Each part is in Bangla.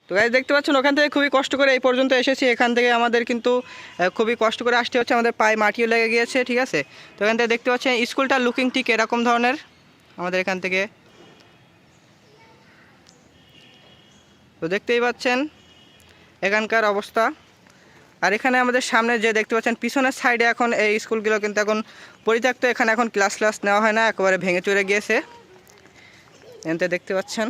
তো গাইস দেখতে পাচ্ছেন ওখান থেকে খুবই কষ্ট করে এই পর্যন্ত এসেছি। এখান থেকে আমাদের কিন্তু খুবই কষ্ট করে আসতে হচ্ছে, আমাদের পায়ে মাটিও লেগে গিয়েছে, ঠিক আছে। তো এখান থেকে দেখতে পাচ্ছেন স্কুলটা লুকিং ঠিক এরকম ধরনের আমাদের এখান থেকে। তো দেখতেই পাচ্ছেন এখানকার অবস্থা। আর এখানে আমাদের সামনে যে দেখতে পাচ্ছেন পিছনের সাইডে এখন এই স্কুলগুলো কিন্তু এখন পরিত্যক্ত, এখানে এখন ক্লাস নেওয়া হয় না, একেবারে ভেঙে চুরে গিয়েছে। এখানে দেখতে পাচ্ছেন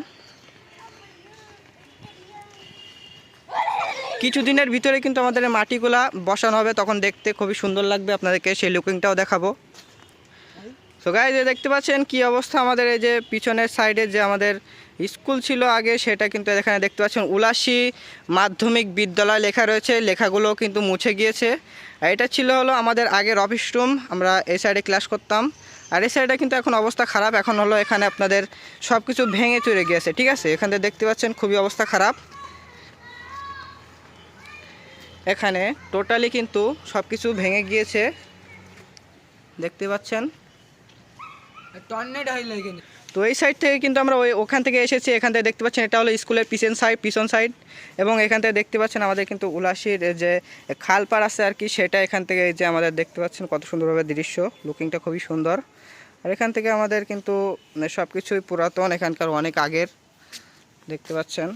কিছুদিনের ভিতরে কিন্তু আমাদের মাটিগুলা বসানো হবে, তখন দেখতে খুবই সুন্দর লাগবে, আপনাদেরকে সেই লুকিংটাও দেখাবো। সো গাইস দেখতে পাচ্ছেন কি অবস্থা আমাদের এই যে পিছনের সাইডে যে আমাদের স্কুল ছিল আগে, সেটা কিন্তু এখানে দেখতে পাচ্ছেন উলাসী মাধ্যমিক বিদ্যালয় লেখা রয়েছে, লেখাগুলো কিন্তু মুছে গিয়েছে। আর এটা ছিল হলো আমাদের আগের অফিস রুম, আমরা এই সাইডে ক্লাস করতাম। আর এই সাইডে কিন্তু এখন অবস্থা খারাপ, এখন হলো এখানে আপনাদের সব কিছু ভেঙে চুরে গিয়েছে, ঠিক আছে। এখানে দেখতে পাচ্ছেন খুবই অবস্থা খারাপ, এখানে টোটালি কিন্তু সব কিছু ভেঙে গিয়েছে দেখতে পাচ্ছেন। তো এই সাইড থেকে কিন্তু আমরা ওখান থেকে এসেছি, এখান থেকে দেখতে পাচ্ছেন এটা হলো স্কুলের পিছন সাইড। এবং এখান থেকে দেখতে পাচ্ছেন আমাদের কিন্তু উলাসীর যে খালপাড় আছে আর কি, সেটা এখান থেকে যে আমাদের দেখতে পাচ্ছেন কত সুন্দরভাবে দৃশ্য, লুকিংটা খুবই সুন্দর। আর এখান থেকে আমাদের কিন্তু সব কিছুই পুরাতন, এখানকার অনেক আগের দেখতে পাচ্ছেন।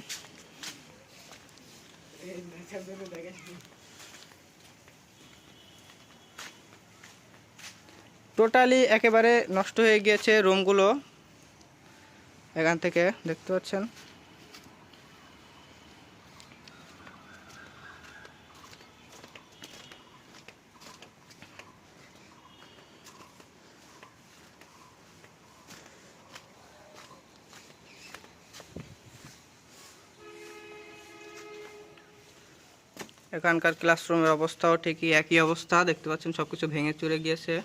টোটালি একেবারে নষ্ট হয়ে গিয়েছে রুমগুলো, এখান থেকে দেখতে পাচ্ছেন। এখানকার ক্লাসরুমের অবস্থাও ঠিকই একই অবস্থা দেখতে পাচ্ছেন, সবকিছু ভেঙে চুরে গিয়েছে।